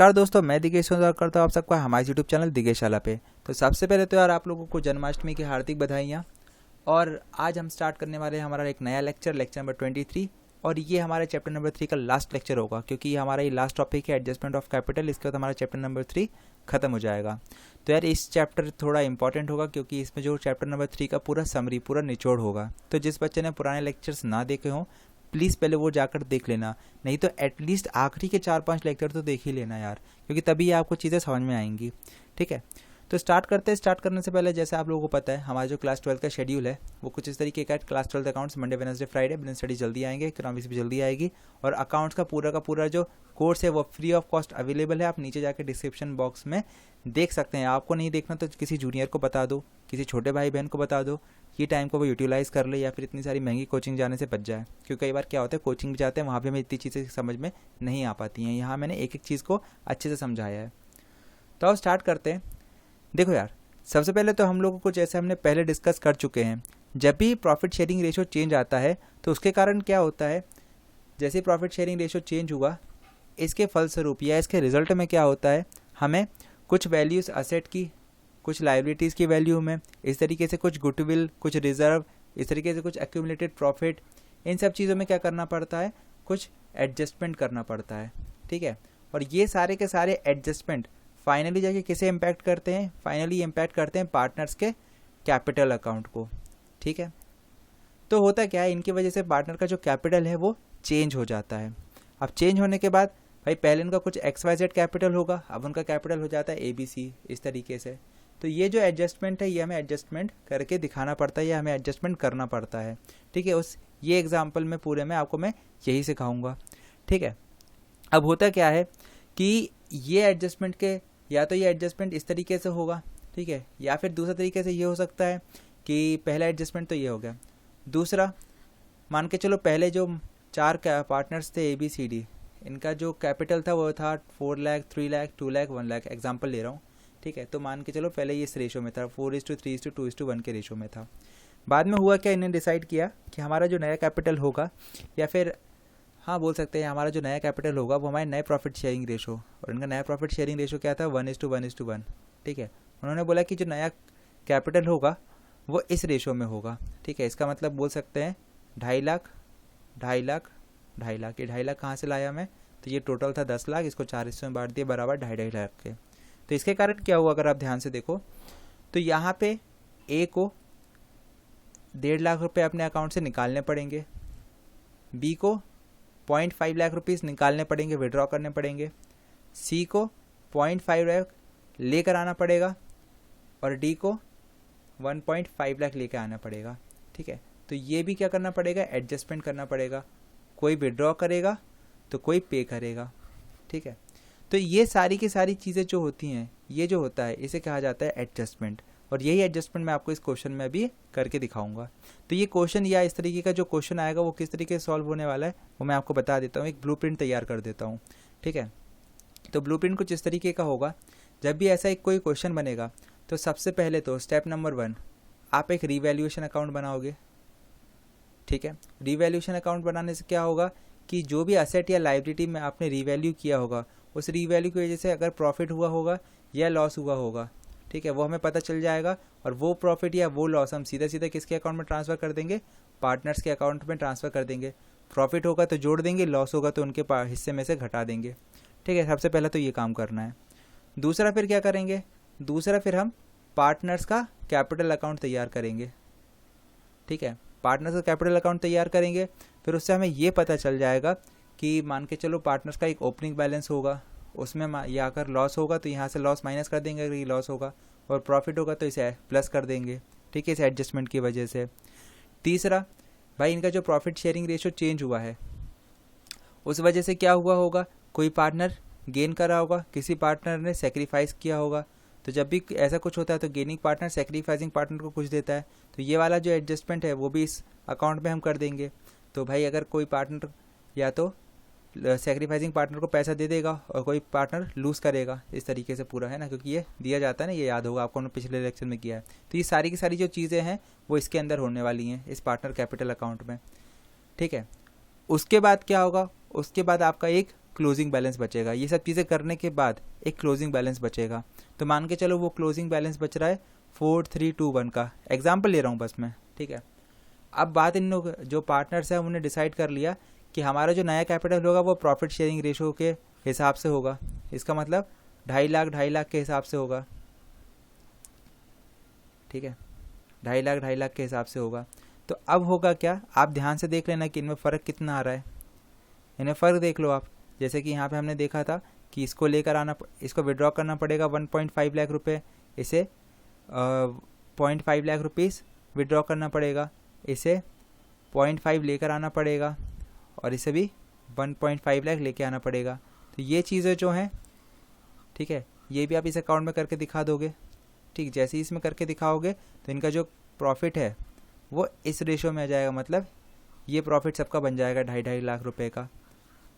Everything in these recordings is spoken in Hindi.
यार दोस्तों, मैं दिगेश स्वागत करता हूँ आप सबका हमारे यूट्यूब चैनल दिगेशाला पे। तो सबसे पहले तो यार आप लोगों को जन्माष्टमी की हार्दिक बधाइयाँ। और आज हम स्टार्ट करने वाले हैं हमारा एक नया लेक्चर नंबर 23। और ये हमारे चैप्टर नंबर 3 का लास्ट लेक्चर होगा, क्योंकि ये हमारा ये लास्ट टॉपिक है एडजस्टमेंट ऑफ कैपिटल। इसके बाद हमारा चैप्टर नंबर 3 खत्म हो जाएगा। तो यार इस चैप्टर थोड़ा इंपॉर्टेंट होगा, क्योंकि इसमें जो चैप्टर नंबर 3 का पूरा समरी, पूरा निचोड़ होगा। तो जिस बच्चे ने पुराने लेक्चर्स ना देखे हों, प्लीज़ पहले वो जाकर देख लेना, नहीं तो एटलीस्ट आखिरी के 4-5 लेक्चर तो देख ही लेना यार, क्योंकि तभी आपको चीज़ें समझ में आएंगी। ठीक है, तो स्टार्ट करते हैं। स्टार्ट करने से पहले जैसे आप लोगों को पता है, हमारा जो क्लास 12 का शेड्यूल है वो कुछ इस तरीके का है। Class 12 accounts Monday Wednesday Friday, business study जल्दी आएंगे, इकोनॉमिक्स भी जल्दी आएगी। और अकाउंट्स का पूरा जो कोर्स है वो फ्री ऑफ कॉस्ट अवेलेबल है। आप नीचे जाकर डिस्क्रिप्शन बॉक्स में देख सकते हैं। आपको नहीं देखना तो किसी जूनियर को बता दो, किसी छोटे भाई बहन को बता दो, ये टाइम को वो यूटिलाइज़ कर ले, या फिर इतनी सारी महंगी कोचिंग जाने से बच जाए। क्योंकि कई बार क्या होता है, कोचिंग भी जाते हैं, वहाँ भी हमें इतनी चीज़ें समझ में नहीं आ पाती हैं। यहाँ मैंने एक एक चीज़ को अच्छे से समझाया है। तो अब स्टार्ट करते हैं। देखो यार, सबसे पहले तो हम लोगों को, जैसे हमने पहले डिस्कस कर चुके हैं, जब भी प्रॉफिट शेयरिंग रेशो चेंज आता है तो उसके कारण क्या होता है, जैसे प्रॉफिट शेयरिंग रेशो चेंज हुआ, इसके फलस्वरूप या इसके रिजल्ट में क्या होता है, हमें कुछ वैल्यूज़ असेट की, कुछ लाइबिलिटीज़ की वैल्यू में, इस तरीके से कुछ गुडविल, कुछ रिजर्व, इस तरीके से कुछ एक्यूमुलेटेड प्रॉफिट, इन सब चीज़ों में क्या करना पड़ता है, कुछ एडजस्टमेंट करना पड़ता है। ठीक है, और ये सारे के सारे एडजस्टमेंट फाइनली जाके किसे इम्पैक्ट करते हैं, फाइनली इम्पैक्ट करते हैं पार्टनर्स के कैपिटल अकाउंट को। ठीक है, तो होता क्या है, इनकी वजह से पार्टनर का जो कैपिटल है वो चेंज हो जाता है। अब चेंज होने के बाद भाई पहले उनका कुछ XYZ कैपिटल होगा, अब उनका कैपिटल हो जाता है ABC, इस तरीके से। तो ये जो एडजस्टमेंट है, ये हमें एडजस्टमेंट करके दिखाना पड़ता है, या हमें एडजस्टमेंट करना पड़ता है। ठीक है, ये एग्जाम्पल में पूरे में आपको मैं यही सिखाऊंगा। ठीक है, अब होता क्या है कि ये एडजस्टमेंट के, या तो ये एडजस्टमेंट इस तरीके से होगा, ठीक है, या फिर दूसरा तरीके से ये हो सकता है कि पहला एडजस्टमेंट तो ये हो गया, दूसरा मान के चलो पहले जो 4 पार्टनर्स थे ABCD, इनका जो कैपिटल था वो था 4 लाख, 3 लाख, 2 लाख, 1 लाख, एग्जाम्पल ले रहा हूँ। ठीक है, तो मान के चलो पहले ये इस रेशो में था, 4:3:2:1 के रेशो में था। बाद में हुआ क्या, इन्हें डिसाइड किया कि हमारा जो नया कैपिटल होगा, या फिर हाँ बोल सकते हैं हमारा जो नया कैपिटल होगा वो हमारे नए प्रॉफिट शेयरिंग रेशो, और इनका नया प्रॉफिट शेयरिंग रेशो क्या था, 1:1:1। ठीक है, उन्होंने बोला कि जो नया कैपिटल होगा वो इस रेशो में होगा। ठीक है, इसका मतलब बोल सकते हैं 2.5 लाख, 2.5 लाख, 2.5 लाख। ये 2.5 लाख कहाँ से लाया मैं, तो ये टोटल था 10 लाख, इसको 4 हिस्सों में बांट दिया, बराबर 2.5 लाख के। तो इसके कारण क्या हुआ, अगर आप ध्यान से देखो तो यहाँ पे A को 1.5 लाख रुपए अपने अकाउंट से निकालने पड़ेंगे, B को 0.5 लाख रुपीज़ निकालने पड़ेंगे, विड्रॉ करने पड़ेंगे, C को 0.5 लाख लेकर आना पड़ेगा, और D को 1.5 लाख लेकर आना पड़ेगा। ठीक है, तो ये भी क्या करना पड़ेगा, एडजस्टमेंट करना पड़ेगा। कोई विड्रॉ करेगा तो कोई पे करेगा। ठीक है, तो ये सारी की सारी चीज़ें जो होती हैं, ये जो होता है इसे कहा जाता है एडजस्टमेंट। और यही एडजस्टमेंट मैं आपको इस क्वेश्चन में भी करके दिखाऊंगा। तो ये क्वेश्चन या इस तरीके का जो क्वेश्चन आएगा वो किस तरीके से सॉल्व होने वाला है वो मैं आपको बता देता हूँ, एक ब्लूप्रिंट तैयार कर देता हूँ। ठीक है, तो ब्लूप्रिंट कुछ इस तरीके का होगा। जब भी ऐसा एक कोई क्वेश्चन बनेगा तो सबसे पहले तो स्टेप नंबर 1, आप एक रीवैल्यूएशन अकाउंट बनाओगे। ठीक है, रीवैल्यूएशन अकाउंट बनाने से क्या होगा कि जो भी असेट या लाइबिलिटी में आपने रीवैल्यू किया होगा, उस रीवैल्यू की वजह से अगर प्रॉफिट हुआ होगा या लॉस हुआ होगा, ठीक है, वो हमें पता चल जाएगा। और वो प्रॉफिट या वो लॉस हम सीधा सीधा किसके अकाउंट में ट्रांसफ़र कर देंगे, पार्टनर्स के अकाउंट में ट्रांसफ़र कर देंगे। प्रॉफिट होगा तो जोड़ देंगे, लॉस होगा तो उनके हिस्से में से घटा देंगे। ठीक है, सबसे पहले तो ये काम करना है। दूसरा फिर क्या करेंगे, दूसरा फिर हम पार्टनर्स का कैपिटल अकाउंट तैयार करेंगे। ठीक है, पार्टनर्स का कैपिटल अकाउंट तैयार करेंगे, फिर उससे हमें ये पता चल जाएगा कि मान के चलो पार्टनर्स का एक ओपनिंग बैलेंस होगा, उसमें या अगर लॉस होगा तो यहाँ से लॉस माइनस कर देंगे अगर ये लॉस होगा, और प्रॉफिट होगा तो इसे प्लस कर देंगे। ठीक है, इस एडजस्टमेंट की वजह से। तीसरा, भाई इनका जो प्रॉफिट शेयरिंग रेशो चेंज हुआ है उस वजह से क्या हुआ होगा, कोई पार्टनर गेन करा होगा, किसी पार्टनर ने सेक्रीफाइस किया होगा। तो जब भी ऐसा कुछ होता है तो गेनिंग पार्टनर सेक्रीफाइसिंग पार्टनर को कुछ देता है, तो ये वाला जो एडजस्टमेंट है वो भी इस अकाउंट में हम कर देंगे। तो भाई अगर कोई पार्टनर या तो सेक्रीफाइसिंग पार्टनर को पैसा दे देगा और कोई पार्टनर लूज़ करेगा, इस तरीके से पूरा है ना, क्योंकि ये दिया जाता है ना, ये याद होगा आपको, हमने पिछले लेक्चर में किया है। तो ये सारी की सारी जो चीज़ें हैं वो इसके अंदर होने वाली हैं, इस पार्टनर कैपिटल अकाउंट में। ठीक है, उसके बाद क्या होगा, उसके बाद आपका एक क्लोजिंग बैलेंस बचेगा। ये सब चीज़ें करने के बाद एक क्लोजिंग बैलेंस बचेगा। तो मान के चलो वो क्लोजिंग बैलेंस बच रहा है 4321 का, एग्जाम्पल ले रहा हूँ बस मैं, ठीक है। अब बात इन लोग जो पार्टनर्स हैं उन्होंने डिसाइड कर लिया कि हमारा जो नया कैपिटल होगा वो प्रॉफिट शेयरिंग रेशो के हिसाब से होगा। इसका मतलब 2.5 लाख के हिसाब से होगा, ठीक है, 2.5 लाख के हिसाब से होगा। तो अब होगा क्या, आप ध्यान से देख लेना कि इनमें फ़र्क कितना आ रहा है। इन्हें फ़र्क देख लो आप। जैसे कि यहाँ पे हमने देखा था कि इसको लेकर आना, इसको विड्रॉ करना पड़ेगा 1.5 लाख रुपये, इसे 0.5 लाख रुपीज़ विड्रॉ करना पड़ेगा, इसे 0.5 लेकर आना पड़ेगा, और इसे भी 1.5 लाख लेके आना पड़ेगा। तो ये चीज़ें जो हैं, ठीक है, ये भी आप इस अकाउंट में करके दिखा दोगे। ठीक, जैसे ही इसमें करके दिखाओगे तो इनका जो प्रॉफिट है वो इस रेशो में आ जाएगा, मतलब ये प्रॉफिट सबका बन जाएगा 2.5 लाख रुपए का।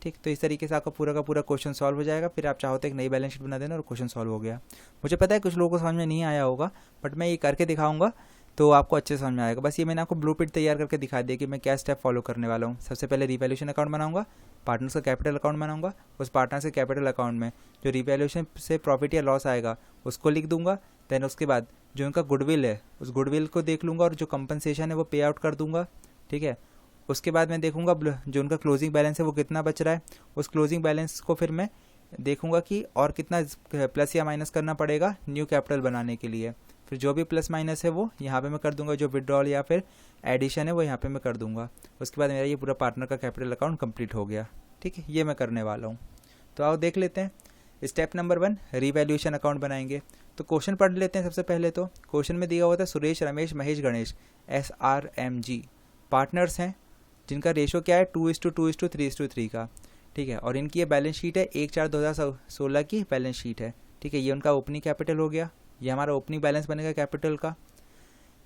ठीक, तो इस तरीके से आपका पूरा का पूरा क्वेश्चन सॉल्व हो जाएगा। फिर आप चाहो तो एक नई बैलेंस शीट बना देना और क्वेश्चन सॉल्व हो गया। मुझे पता है कुछ लोगों को समझ में नहीं आया होगा, बट मैं ये करके दिखाऊंगा तो आपको अच्छे समझ में आएगा। बस ये मैंने आपको ब्लूप्रिंट तैयार करके दिखा दिया कि मैं क्या स्टेप फॉलो करने वाला हूँ। सबसे पहले रिवैल्यूएशन अकाउंट बनाऊंगा, पार्टनर्स का कैपिटल अकाउंट बनाऊंगा, उस पार्टनर्स के कैपिटल अकाउंट में जो रिवैल्यूएशन से प्रॉफिट या लॉस आएगा उसको लिख दूंगा। देन उसके बाद जो उनका गुडविल है उस गुडविल को देख लूँगा और जो कंपनसेशन है वो पे आउट कर दूंगा। ठीक है, उसके बाद मैं देखूंगा जो उनका क्लोजिंग बैलेंस है वो कितना बच रहा है। उस क्लोजिंग बैलेंस को फिर मैं देखूंगा कि और कितना प्लस या माइनस करना पड़ेगा न्यू कैपिटल बनाने के लिए। फिर जो भी प्लस माइनस है वो यहाँ पे मैं कर दूंगा, जो विड्रॉल या फिर एडिशन है वो यहाँ पे मैं कर दूंगा। उसके बाद मेरा ये पूरा पार्टनर का कैपिटल अकाउंट कंप्लीट हो गया। ठीक है, ये मैं करने वाला हूँ। तो आओ देख लेते हैं। स्टेप नंबर 1, रिवैल्यूएशन अकाउंट बनाएंगे। तो क्वेश्चन पढ़ लेते हैं। सबसे पहले तो क्वेश्चन में दिया हुआ था सुरेश, रमेश, महेश, गणेश SRMG पार्टनर्स हैं जिनका रेशो क्या है 2:2:3:3 का। ठीक है, और इनकी ये बैलेंस शीट है 1/4/2016 की बैलेंस शीट है। ठीक है, ये उनका ओपनिंग कैपिटल हो गया, ये हमारा ओपनिंग बैलेंस बनेगा कैपिटल का।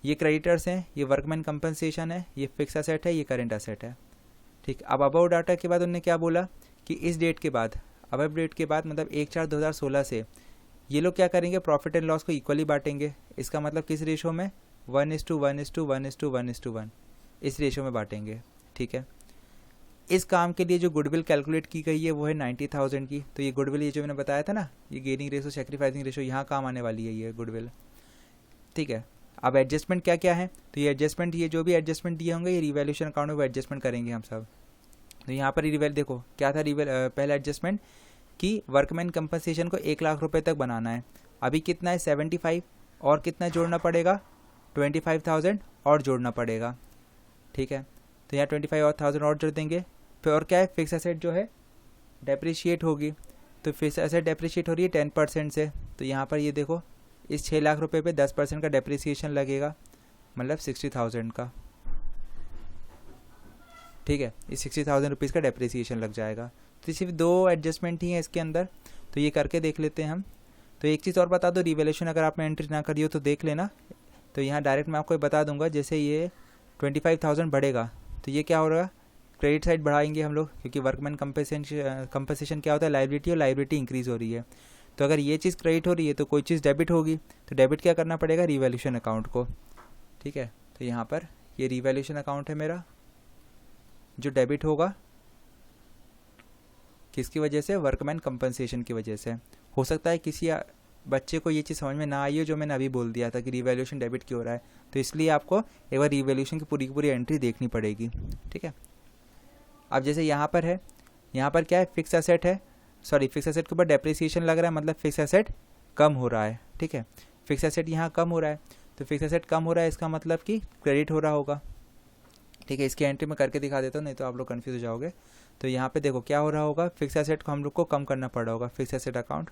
ये क्रेडिटर्स हैं, ये वर्कमैन कंपनसेशन है, ये फिक्स असेट है, ये करंट असेट है। ठीक, अब अबाउ डाटा के बाद उन्होंने क्या बोला कि इस डेट के बाद, अब डेट के बाद मतलब 1/4/2016 से ये लोग क्या करेंगे, प्रॉफिट एंड लॉस को इक्वली बांटेंगे। इसका मतलब किस रेशो में, 1:1:1:1:1 इस रेशो में बांटेंगे। ठीक है, इस काम के लिए जो गुडविल कैलकुलेट की गई है वो है 90,000 की। तो ये गुडविल, ये जो मैंने बताया था ना, ये गेनिंग रेशो, सैक्रिफाइसिंग रेशो, यहाँ काम आने वाली है ये गुडविल। ठीक है, अब एडजस्टमेंट क्या क्या है, तो ये एडजस्टमेंट, ये जो भी एडजस्टमेंट दिए होंगे ये रिवैल्यूएशन अकाउंट में वो एडजस्टमेंट करेंगे हम सब। तो यहाँ पर रिवैल देखो क्या था, पहला एडजस्टमेंट कि वर्कमैन कंपनसेशन को 1 लाख रुपए तक बनाना है। अभी कितना है 75, और कितना जोड़ना पड़ेगा 25,000 और जोड़ना पड़ेगा। ठीक है, तो यहाँ 25,000 और जोड़ देंगे। फिर और क्या है, फिक्स एसेट जो है डेप्रिशिएट होगी, तो फिक्स एसेट डेप्रिशिएट हो रही है 10% से। तो यहाँ पर ये देखो इस 6 लाख रुपए पे 10% का डेप्रिसिएशन लगेगा, मतलब 60,000 का। ठीक है, इस 60,000 रुपीज़ का डेप्रिसिएशन लग जाएगा। तो सिर्फ 2 एडजस्टमेंट ही हैं इसके अंदर, तो ये करके देख लेते हैं हम। तो एक चीज़ और बता दो, रिवैल्यूएशन अगर आपने एंट्री ना करी हो तो देख लेना। तो यहाँ डायरेक्ट मैं आपको बता दूंगा, जैसे ये 25,000 बढ़ेगा तो ये क्या हो रहा है, क्रेडिट साइड बढ़ाएंगे हम लोग, क्योंकि वर्कमैन कंपनसेशन क्या होता है, लायबिलिटी, और लायबिलिटी इंक्रीज़ हो रही है। तो अगर ये चीज़ क्रेडिट हो रही है तो कोई चीज़ डेबिट होगी, तो डेबिट क्या करना पड़ेगा, रिवैल्यूएशन अकाउंट को। ठीक है, तो यहाँ पर ये रिवैल्यूएशन अकाउंट है मेरा, जो डेबिट होगा किसकी वजह से, वर्कमैन कंपनसेशन की वजह से। हो सकता है किसी बच्चे को ये चीज़ समझ में ना आई हो जो मैंने अभी बोल दिया था कि रिवैल्यूएशन डेबिट क्यों हो रहा है, तो इसलिए आपको एक बार रिवैल्यूएशन की पूरी पूरी एंट्री देखनी पड़ेगी। ठीक है, अब जैसे यहाँ पर है, यहाँ पर क्या है, फिक्स एसेट है, सॉरी फिक्स एसेट के ऊपर डेप्रिसिएशन लग रहा है, मतलब फिक्स एसेट कम हो रहा है। ठीक है, फिक्स एसेट यहाँ कम हो रहा है, तो फिक्स एसेट कम हो रहा है इसका मतलब कि क्रेडिट हो रहा होगा। ठीक है, इसकी एंट्री में करके दिखा देता हूँ, नहीं तो आप लोग कन्फ्यूज हो जाओगे। तो यहाँ पे देखो क्या हो रहा होगा, फिक्स एसेट को हम लोग को कम करना पड़ा होगा, फिक्स एसेट अकाउंट।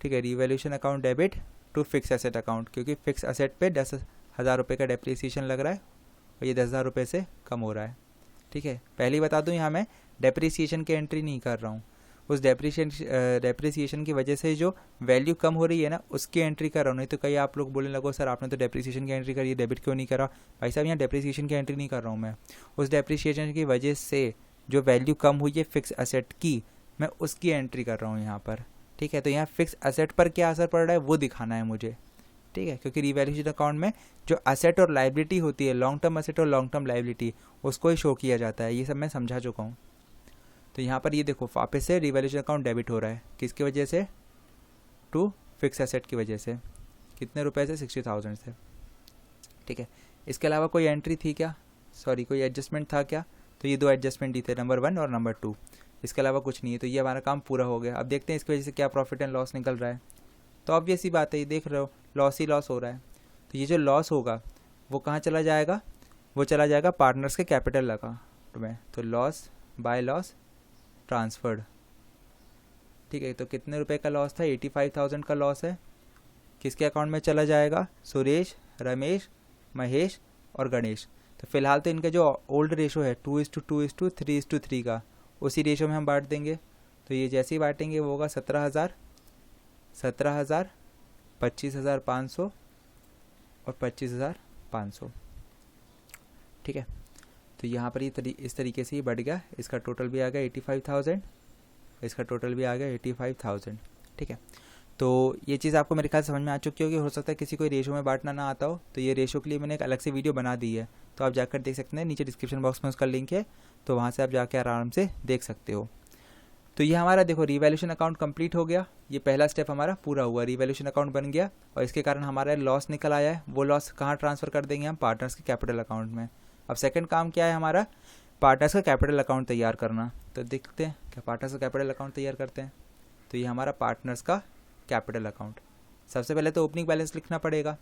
ठीक है, revaluation account debit to fix asset account, क्योंकि फिक्स एसेट पे 10,000 रुपये का डेप्रिसिएशन लग रहा है और ये 10,000 रुपये से कम हो रहा है। ठीक है, पहले ही बता दूं यहाँ मैं डेप्रिसिएशन की एंट्री नहीं कर रहा हूँ, उस डेप्रिसिएशन की वजह से जो वैल्यू कम हो रही है ना उसकी एंट्री कर रहा हूँ। नहीं तो कई आप लोग बोलने लगो सर आपने तो डेप्रिसिएशन की एंट्री करी है, डेबिट क्यों नहीं करा। भाई साहब यहाँ डेप्रिसिएशन की एंट्री नहीं कर रहा हूँ मैं, उस डेप्रिसिएशन की वजह से जो वैल्यू कम हुई है फिक्स एसेट की, मैं उसकी एंट्री कर रहा हूँ यहाँ पर। ठीक है, तो यहाँ फिक्स एसेट पर क्या असर पड़ रहा है वो दिखाना है मुझे। ठीक है, क्योंकि रिवैल्यूएशन अकाउंट में जो एसेट और लायबिलिटी होती है, लॉन्ग टर्म एसेट और लॉन्ग टर्म लायबिलिटी, उसको ही शो किया जाता है। ये सब मैं समझा चुका हूँ। तो यहाँ पर ये देखो वापस से रिवैल्यूएशन अकाउंट डेबिट हो रहा है, किसकी वजह से, टू फिक्स एसेट की वजह से, कितने रुपए से, 60,000 से। ठीक है, इसके अलावा कोई एंट्री थी क्या, सॉरी कोई एडजस्टमेंट था क्या, तो ये दो एडजस्टमेंट ही थे, नंबर 1 और नंबर 2, इसके अलावा कुछ नहीं है। तो ये हमारा काम पूरा हो गया। अब देखते हैं इसकी वजह से क्या प्रॉफिट एंड लॉस निकल रहा है। तो ऑब्वियस ही बात है, ये देख रहे हो लॉस ही लॉस हो रहा है। तो ये जो लॉस होगा वो कहाँ चला जाएगा, वो चला जाएगा पार्टनर्स के कैपिटल अकाउंट में। तो लॉस बाय लॉस ट्रांसफर्ड। ठीक है, तो कितने रुपए का लॉस था, 85,000 का लॉस है, किसके अकाउंट में चला जाएगा, सुरेश, रमेश, महेश और गणेश। तो फिलहाल तो इनका जो ओल्ड रेशो है 2:2:2 3:3 का, उसी रेशो में हम बांट देंगे। तो ये जैसे ही बांटेंगे वो होगा 17,000, 25,500 और 25,500। ठीक है, तो यहाँ पर ये इस तरीके से ही बढ़ गया। इसका टोटल भी आ गया 85,000, इसका टोटल भी आ गया 85,000। ठीक है, तो ये चीज़ आपको मेरे ख्याल समझ में आ चुकी होगी। हो सकता है किसी को रेशो में बांटना ना आता हो, तो ये रेशो के लिए मैंने एक अलग से वीडियो बना दी है, तो आप जाकर देख सकते हैं, नीचे डिस्क्रिप्शन बॉक्स में उसका लिंक है, तो वहाँ से आप जाकर आराम से देख सकते हो। तो ये हमारा देखो रिवैल्यूएशन अकाउंट कंप्लीट हो गया, ये पहला स्टेप हमारा पूरा हुआ, रिवैल्यूएशन अकाउंट बन गया और इसके कारण हमारा लॉस निकल आया है। वो लॉस कहाँ ट्रांसफ़र कर देंगे हम, पार्टनर्स के कैपिटल अकाउंट में। अब सेकंड काम क्या है हमारा, पार्टनर्स का कैपिटल अकाउंट तैयार करना। तो देखते हैं क्या पार्टनर्स का कैपिटल अकाउंट तैयार करते हैं। तो ये हमारा पार्टनर्स का कैपिटल अकाउंट, सबसे पहले तो ओपनिंग बैलेंस लिखना पड़ेगा।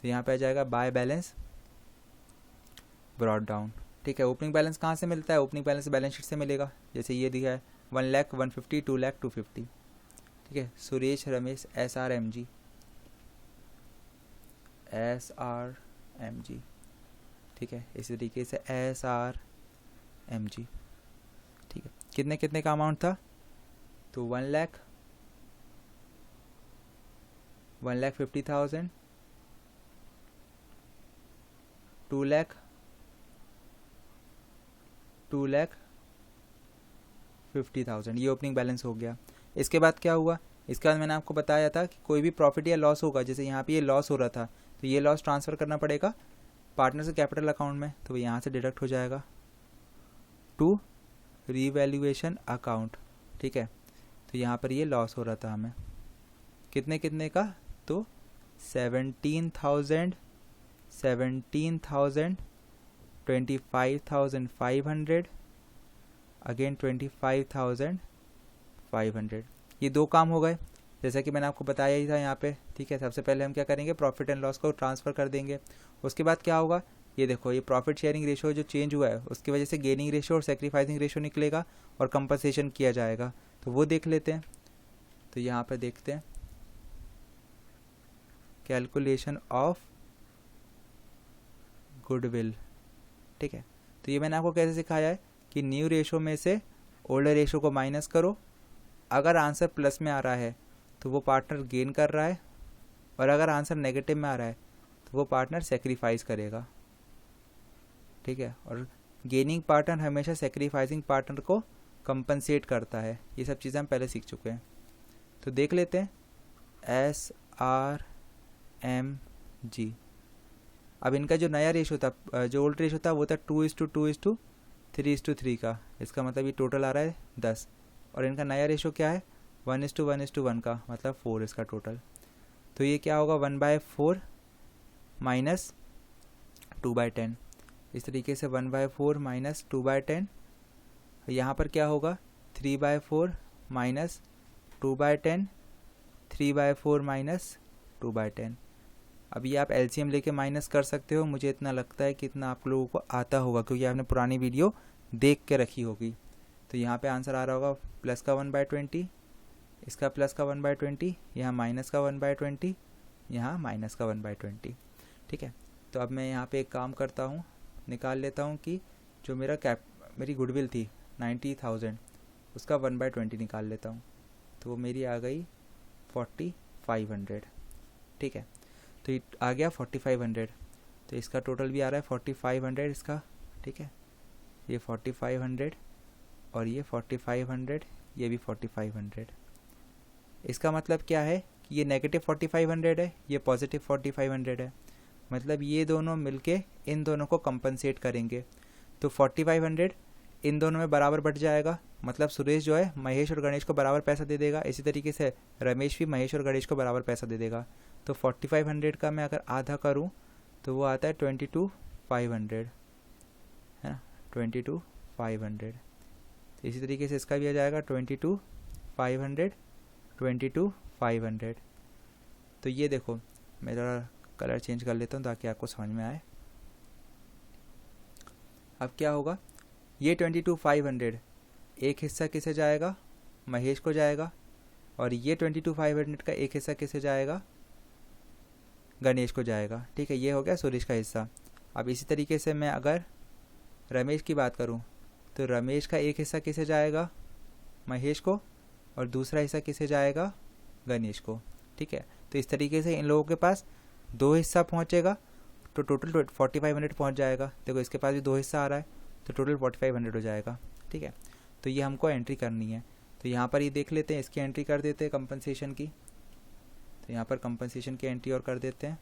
तो यहाँ पे आ जाएगा बाय बैलेंस ब्रॉट डाउन। ठीक है, ओपनिंग बैलेंस कहाँ से मिलता है, ओपनिंग बैलेंस बैलेंस शीट से मिलेगा, जैसे ये दिया है 1 लाख 150, 2 लाख 250। ठीक है, सुरेश रमेश SRMG, ठीक है, इसी तरीके से SRMG। ठीक है, कितने कितने का अमाउंट था, तो 1,50,000, 2,50,000, ये ओपनिंग बैलेंस हो गया। इसके बाद क्या हुआ, इसके बाद मैंने आपको बताया था कि कोई भी प्रॉफिट या लॉस होगा, जैसे यहाँ पे ये लॉस हो रहा था, तो ये लॉस ट्रांसफ़र करना पड़ेगा पार्टनर के कैपिटल अकाउंट में। तो यहाँ से डिडक्ट हो जाएगा टू रिवैल्यूएशन अकाउंट। ठीक है, तो यहाँ पर ये लॉस हो रहा था हमें, कितने कितने का, तो 17,000, 25,500, अगेन 25,500। ये दो काम हो गए, जैसा कि मैंने आपको बताया ही था यहाँ पे। ठीक है, सबसे पहले हम क्या करेंगे, प्रॉफिट एंड लॉस को ट्रांसफ़र कर देंगे। उसके बाद क्या होगा, ये देखो ये प्रॉफिट शेयरिंग रेशो जो चेंज हुआ है उसकी वजह से गेनिंग रेशो और सेक्रीफाइसिंग रेशो निकलेगा और कंपनसेशन किया जाएगा। तो वो देख लेते हैं। तो यहाँ पर देखते हैं कैलकुलेशन ऑफ गुडविल। ठीक है, तो ये मैंने आपको कैसे सिखाया है कि न्यू रेशो में से ओल्डर रेशो को माइनस करो, अगर आंसर प्लस में आ रहा है तो वो पार्टनर गेन कर रहा है, और अगर आंसर नेगेटिव में आ रहा है तो वो पार्टनर सेक्रीफाइस करेगा। ठीक है, और गेनिंग पार्टनर हमेशा सेक्रीफाइसिंग पार्टनर को कंपनसेट करता है। ये सब चीज़ें हम पहले सीख चुके हैं। तो देख लेते हैं SRMG। अब इनका जो नया रेशो था, जो ओल्ड रेशो था वो था 2:2:2 3:3 का, इसका मतलब ये टोटल आ रहा है 10, और इनका नया रेशो क्या है 1:1:1 का, मतलब 4 इसका टोटल। तो ये क्या होगा 1/4 माइनस 2/10, इस तरीके से 1/4 माइनस 2/10। यहाँ पर क्या होगा 3/4 माइनस 2/10, 3/4 माइनस 2/10। अब ये आप LCM लेके माइनस कर सकते हो, मुझे इतना लगता है कि इतना आप लोगों को आता होगा क्योंकि आपने पुरानी वीडियो देख के रखी होगी। तो यहाँ पे आंसर आ रहा होगा प्लस का 1/20, इसका प्लस का 1/20, यहाँ माइनस का 1/20, यहाँ माइनस का 1/20। ठीक है, तो अब मैं यहाँ पे एक काम करता हूँ, निकाल लेता हूँ कि जो मेरी गुडविल थी 90,000, उसका 1/20 निकाल लेता हूँ, तो वो मेरी आ गई 4,500। ठीक है, तो ये आ गया 4,500, तो इसका टोटल भी आ रहा है 4,500 इसका। ठीक है, ये 4,500 और ये 4,500, ये भी 4,500। इसका मतलब क्या है कि ये नेगेटिव 4,500 है, ये पॉजिटिव 4,500 है, मतलब ये दोनों मिलके इन दोनों को कंपनसेट करेंगे। तो 4,500 इन दोनों में बराबर बट जाएगा, मतलब सुरेश जो है महेश और गणेश को बराबर पैसा दे देगा। इसी तरीके से रमेश भी महेश और गणेश को बराबर पैसा दे देगा। तो 4500 का मैं अगर आधा करूँ तो वो आता है 22,500, है ना, 22,500। तो इसी तरीके से इसका भी आ जाएगा 22,500, 22,500। तो ये देखो, मैं ज़रा कलर चेंज कर लेता हूँ ताकि आपको समझ में आए। अब क्या होगा, ये 22,500 एक हिस्सा किसे जाएगा, महेश को जाएगा, और ये 22,500 का एक हिस्सा किसे जाएगा, गणेश को जाएगा। ठीक है, ये हो गया सुरेश का हिस्सा। अब इसी तरीके से मैं अगर रमेश की बात करूं तो रमेश का एक हिस्सा किसे जाएगा, महेश को, और दूसरा हिस्सा किसे जाएगा, गणेश को। ठीक है, तो इस तरीके से इन लोगों के पास 2 हिस्सा पहुंचेगा तो टोटल 4500 पहुंच जाएगा। देखो इसके पास भी 2 हिस्सा आ रहा है तो टोटल 4500 हो जाएगा। ठीक है, तो ये हमको एंट्री करनी है। तो यहाँ पर ये देख लेते हैं, इसकी एंट्री कर देते हैं कंपनसेशन की। तो यहाँ पर कंपनसेशन की एंट्री और कर देते हैं।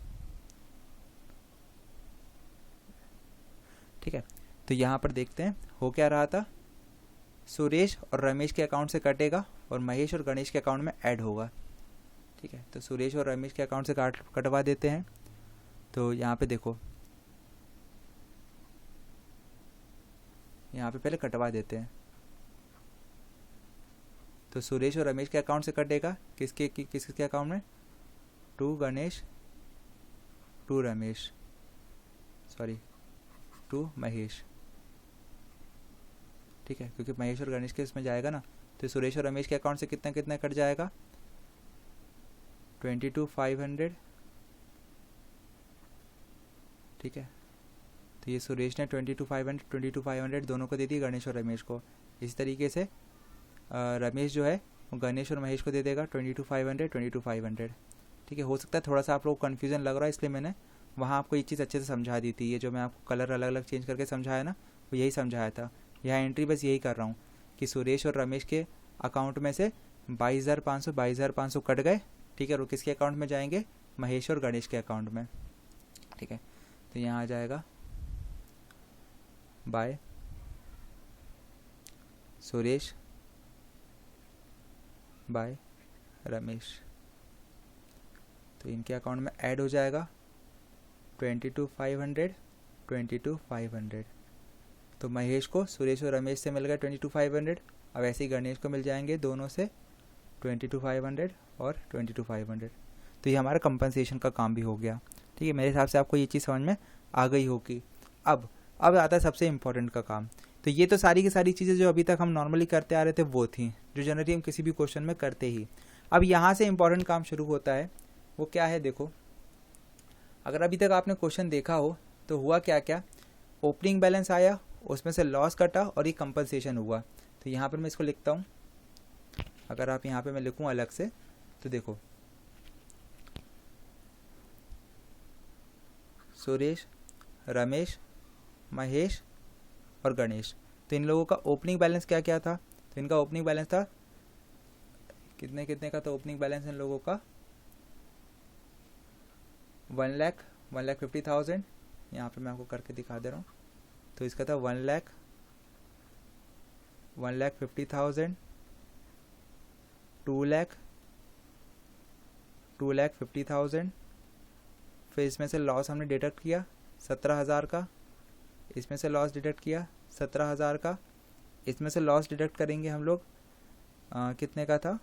ठीक है, तो यहाँ पर देखते हैं हो क्या रहा था, सुरेश और रमेश के अकाउंट से कटेगा और महेश और गणेश के अकाउंट में ऐड होगा। ठीक है, तो सुरेश और रमेश के अकाउंट से कटवा देते हैं। तो यहाँ पे देखो, यहाँ पे पहले कटवा देते हैं। तो सुरेश और रमेश के अकाउंट से कटेगा किसके अकाउंट में, to Ganesh, to Ramesh, sorry to Mahesh. ठीक है, क्योंकि महेश और गणेश के इसमें जाएगा ना, तो सुरेश और रमेश के अकाउंट से कितना कितना कट जाएगा, 22,500। ठीक है, तो ये सुरेश ने 22,500 दोनों को दे दी, गणेश और रमेश को। इसी तरीके से रमेश जो है वो गणेश और महेश को दे देगा 22,500। ठीक है, हो सकता है थोड़ा सा आप लोग को कन्फ्यूज़न लग रहा है, इसलिए मैंने वहाँ आपको ये चीज़ अच्छे से समझा दी थी। ये जो मैं आपको कलर अलग अलग चेंज करके समझाया ना, वो यही समझाया था। यहाँ एंट्री बस यही कर रहा हूँ कि सुरेश और रमेश के अकाउंट में से 22,500 कट गए। ठीक है, और किसके अकाउंट में जाएंगे, महेश और गणेश के अकाउंट में। ठीक है, तो यहाँ आ जाएगा बाय सुरेश बाय रमेश। तो इनके अकाउंट में ऐड हो जाएगा 22,500, 22,500। तो महेश को सुरेश और रमेश से मिल गया 22,500। अब ऐसे ही गणेश को मिल जाएंगे दोनों से 22,500 और 22,500। तो ये हमारा कंपनसेशन का काम भी हो गया। ठीक है, मेरे हिसाब से आपको ये चीज़ समझ में आ गई होगी। अब आता है सबसे इम्पोर्टेंट का काम। तो ये तो सारी की सारी चीज़ें जो अभी तक हम नॉर्मली करते आ रहे थे वो थी, जो जनरली हम किसी भी क्वेश्चन में करते ही। अब यहाँ से इम्पोर्टेंट काम शुरू होता है। वो क्या है, देखो अगर अभी तक आपने क्वेश्चन देखा हो तो हुआ क्या क्या, ओपनिंग बैलेंस आया, उसमें से लॉस कटा और ये कंपनसेशन हुआ। तो यहाँ पर मैं इसको लिखता हूँ। अगर आप यहाँ पे मैं लिखूँ अलग से तो देखो, सुरेश, रमेश, महेश और गणेश, तो इन लोगों का ओपनिंग बैलेंस क्या क्या था। तो इनका ओपनिंग बैलेंस था कितने का, तो ओपनिंग बैलेंस इन लोगों का 1,50,000। यहाँ पे मैं आपको करके दिखा दे रहा हूँ। तो इसका था 1,50,000, 2,50,000। फिर इसमें से लॉस हमने डिडक्ट किया 17,000 का, इसमें से लॉस डिडक्ट किया 17,000 का, इसमें से लॉस डिडक्ट करेंगे हम लोग कितने का था,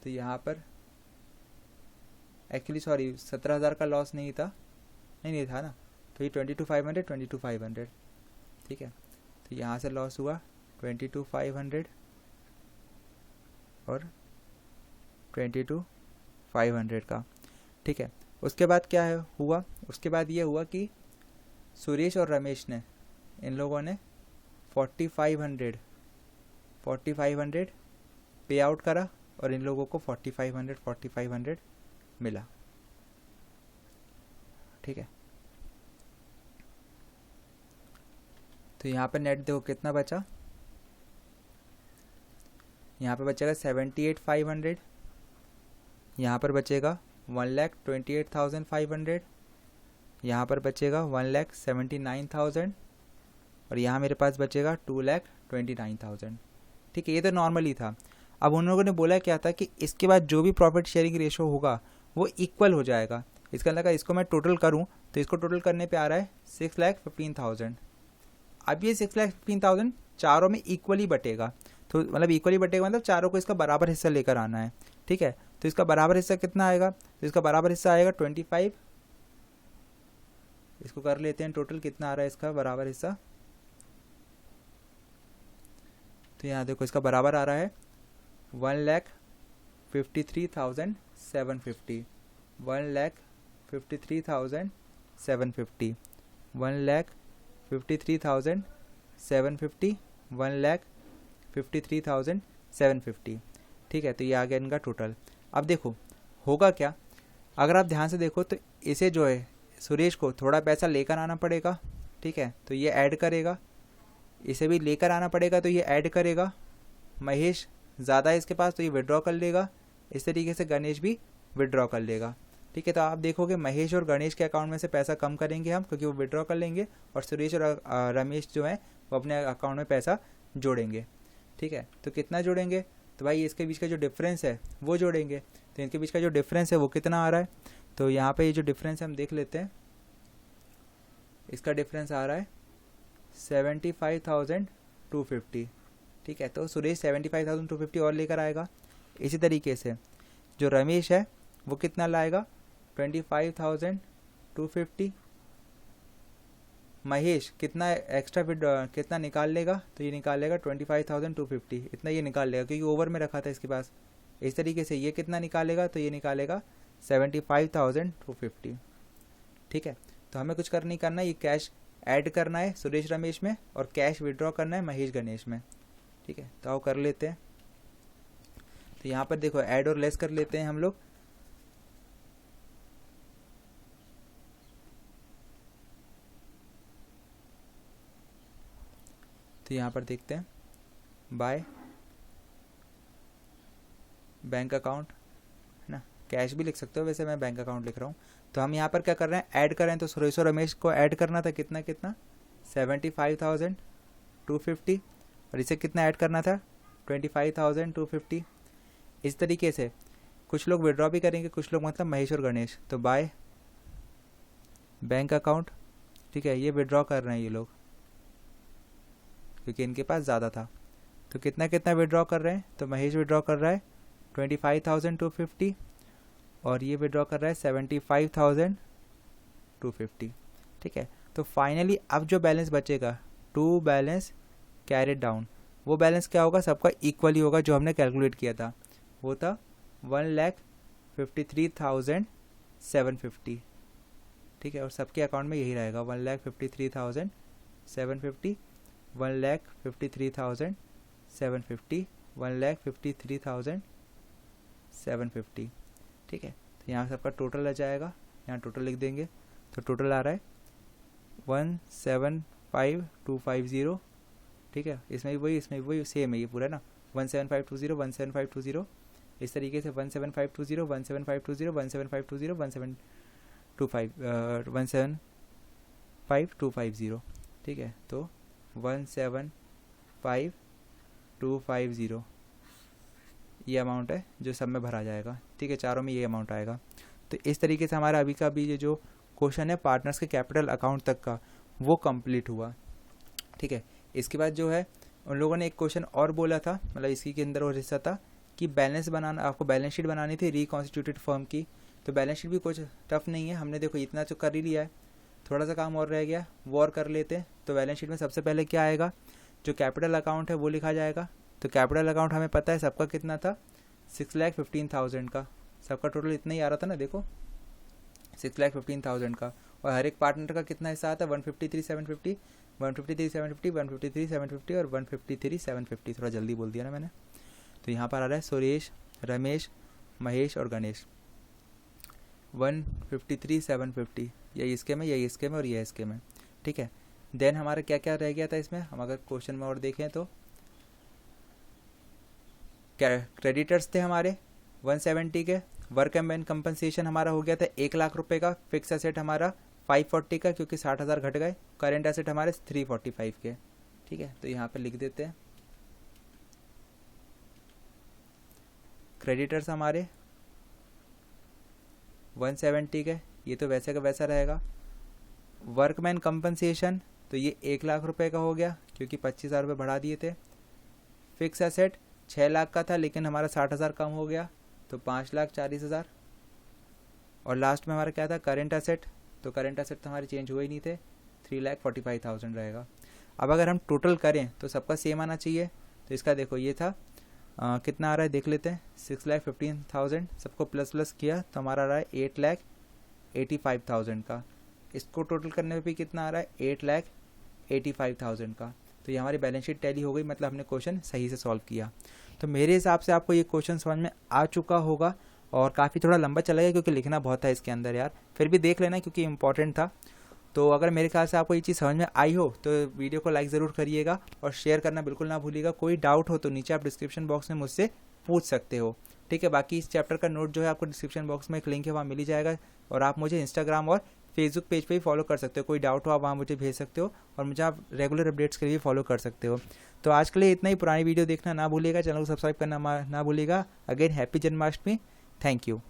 तो यहाँ पर एक्चुअली सॉरी 17,000 का लॉस नहीं था, नहीं था ना, तो ये 22,500। ठीक है, तो यहाँ से लॉस हुआ 22,500 और 22,500 का। ठीक है, उसके बाद क्या है हुआ, उसके बाद ये हुआ कि सुरेश और रमेश ने, इन लोगों ने 4,500 पे आउट करा और इन लोगों को 4,500 मिला। ठीक है, तो यहाँ पर नेट देखो कितना बचा, यहाँ पे बचेगा 78,500, यहाँ पर बचेगा 1,28,500, यहाँ पर बचेगा 1,79,000 और यहाँ मेरे पास बचेगा 2,29,000। ठीक है, ये तो नॉर्मल ही था। अब उन लोगों ने बोला क्या था कि इसके बाद जो भी प्रॉफिट शेयरिंग रेशो होगा वो इक्वल हो जाएगा। इसका लगा इसको मैं टोटल करूँ तो इसको टोटल करने पे आ रहा है 6,15,000। अब ये 6,15,000 चारों में इक्वली बटेगा, तो मतलब इक्वली बटेगा मतलब चारों को इसका बराबर हिस्सा लेकर आना है। ठीक है, तो इसका बराबर हिस्सा कितना आएगा, तो इसका बराबर हिस्सा आएगा 25। इसको कर लेते हैं टोटल कितना आ रहा है इसका बराबर हिस्सा। तो यहाँ देखो इसका बराबर आ रहा है 1,53,750, 1,53,750, 1,53,750, 1,53,750। ठीक है, तो ये आ गया इनका टोटल। अब देखो होगा क्या, अगर आप ध्यान से देखो तो इसे जो है सुरेश को थोड़ा पैसा लेकर आना पड़ेगा। ठीक है, तो ये ऐड करेगा, इसे भी लेकर आना पड़ेगा तो ये ऐड करेगा। महेश ज़्यादा है इसके पास तो ये विड्रॉ कर लेगा। इस तरीके से गणेश भी विड्रॉ कर लेगा। ठीक है, तो आप देखोगे महेश और गणेश के अकाउंट में से पैसा कम करेंगे हम, क्योंकि वो विड्रॉ कर लेंगे, और सुरेश और रमेश जो है वो अपने अकाउंट में पैसा जोड़ेंगे। ठीक है, तो कितना जोड़ेंगे, तो भाई इसके बीच का जो डिफरेंस है वो जोड़ेंगे। तो इनके बीच का जो डिफरेंस है वो कितना आ रहा है, तो यहाँ पे ये जो डिफरेंस है हम देख लेते हैं। इसका डिफरेंस आ रहा है 75,250। ठीक है, तो सुरेश 75,250 और लेकर आएगा। इसी तरीके से जो रमेश है वो कितना लाएगा, 25,250। महेश कितना एक्स्ट्रा कितना निकाल लेगा, तो ये निकाल लेगा 25,250, इतना ये निकाल लेगा क्योंकि ओवर में रखा था इसके पास। इस तरीके से ये कितना निकालेगा, तो ये निकालेगा 75,250। ठीक है, तो हमें कुछ नहीं करना है, ये कैश ऐड करना है सुरेश रमेश में और कैश विड्रॉ करना है महेश गणेश में। ठीक है, तो आओ कर लेते हैं। तो यहाँ पर देखो ऐड और लेस कर लेते हैं हम लोग। तो यहाँ पर देखते हैं बाय बैंक अकाउंट है ना, कैश भी लिख सकते हो, वैसे मैं बैंक अकाउंट लिख रहा हूँ। तो हम यहाँ पर क्या कर रहे हैं, ऐड कर रहे हैं। तो सुरेश और रमेश को ऐड करना था कितना कितना, 75,250, और इसे कितना ऐड करना था, 25,250। इस तरीके से कुछ लोग विड्रॉ भी करेंगे, कुछ लोग मतलब महेश और गणेश। तो बाय बैंक अकाउंट, ठीक है, ये विड्रॉ कर रहे हैं ये लोग क्योंकि इनके पास ज़्यादा था। तो कितना कितना विड्रॉ कर रहे हैं, तो महेश विड्रॉ कर रहा है 25,250 और ये विड्रॉ कर रहा है 75,250। ठीक है, तो फाइनली अब जो बैलेंस बचेगा, टू बैलेंस कैरिड डाउन, वो बैलेंस क्या होगा, सबका इक्वली होगा जो हमने कैलकुलेट किया था, वो था 1,53,750। ठीक है, और सबके अकाउंट में यही रहेगा 1,53,750, 1,53,750, 1,53,750। ठीक है, तो यहाँ सबका टोटल आ जाएगा, यहाँ टोटल लिख देंगे। तो टोटल आ रहा है 1,75,250। ठीक है, इसमें भी वही सेम है ये पूरा ना, 1,75,250, 1,75,250, इस तरीके से 1,75,250, 1,75,250, 1,75,250, 1,75,250। ठीक है, तो 1,75,250 ये अमाउंट है जो सब में भरा जाएगा। ठीक है, चारों में ये अमाउंट आएगा। तो इस तरीके से हमारा अभी का अभी ये जो क्वेश्चन है पार्टनर्स के कैपिटल अकाउंट तक का, वो कंप्लीट हुआ। ठीक है, इसके बाद जो है उन लोगों ने एक क्वेश्चन और बोला था, मतलब इसी के अंदर और हिस्सा था कि बैलेंस बनाना, आपको बैलेंस शीट बनानी थी रिकॉन्स्टिट्यूटेड फर्म की। तो बैलेंस शीट भी कुछ टफ नहीं है, हमने देखो इतना तो कर ही लिया है, थोड़ा सा काम और रह गया, वो और कर लेते हैं। तो बैलेंस शीट में सबसे पहले क्या आएगा, जो कैपिटल अकाउंट है वो लिखा जाएगा। तो कैपिटल अकाउंट हमें पता है सबका कितना था, 6,15,000 का, सबका टोटल इतना ही आ रहा था ना, देखो 6,15,000 का, और हर एक पार्टनर का कितना हिस्सा आता है, 153,750, 153,750, 153,750 और 153,750, थोड़ा जल्दी बोल दिया ना मैंने। तो यहाँ पर आ रहा है सुरेश, रमेश, महेश और गणेश 153,750, यही इसके में, यही इसके में और यही इसके में। ठीक है, देन हमारा क्या क्या रह गया था इसमें, हम अगर क्वेश्चन में और देखें तो क्रेडिटर्स थे हमारे 170 के, वर्क एंड कंपनसेशन हमारा हो गया था 1 लाख रुपए का, फिक्स एसेट हमारा 540 का, क्योंकि 60,000 घट गए। करेंट एसेट हमारे 345 के, ठीक है। तो यहाँ पे लिख देते हैं क्रेडिटर्स हमारे 170 के, ये तो वैसे का वैसा रहेगा। वर्कमैन कंपनसेशन तो ये 1 लाख रुपए का हो गया, क्योंकि 25,000 रुपये बढ़ा दिए थे। फिक्स एसेट 6 लाख का था, लेकिन हमारा 60,000 कम हो गया, तो 5,40,000। और लास्ट में हमारा क्या था, करेंट एसेट, तो करेंट एसेट तो हमारे चेंज हुए ही नहीं थे, 3,45,000 रहेगा। अब अगर हम टोटल करें तो सबका सेम आना चाहिए। तो इसका देखो ये था कितना आ रहा है देख लेते हैं, 6,15,000। सबको प्लस प्लस किया तो हमारा आ रहा है 8,85,000 का। इसको टोटल करने पे भी कितना आ रहा है, 8,85,000 का। तो ये हमारी बैलेंस शीट टैली हो गई, मतलब हमने क्वेश्चन सही से सॉल्व किया। तो मेरे हिसाब से आपको ये क्वेश्चन समझ में आ चुका होगा, और काफ़ी थोड़ा लंबा चला गया क्योंकि लिखना बहुत था इसके अंदर यार, फिर भी देख लेना क्योंकि इंपॉर्टेंट था। तो अगर मेरे ख्याल से आपको ये चीज़ समझ में आई हो तो वीडियो को लाइक ज़रूर करिएगा और शेयर करना बिल्कुल ना भूलिएगा। कोई डाउट हो तो नीचे आप डिस्क्रिप्शन बॉक्स में मुझसे पूछ सकते हो, ठीक है। बाकी इस चैप्टर का नोट जो है आपको डिस्क्रिप्शन बॉक्स में एक लिंक है, वहाँ मिल ही जाएगा। और आप मुझे इंस्टाग्राम और फेसबुक पेज पे भी फॉलो कर सकते हो, कोई डाउट हो आप वहाँ मुझे भेज सकते हो, और मुझे आप रेगुलर अपडेट्स के लिए फॉलो कर सकते हो। तो आज के लिए इतना ही, पुरानी वीडियो देखना ना भूलिएगा, चैनल को सब्सक्राइब करना ना भूलिएगा। Again happy Janmashtami, thank you.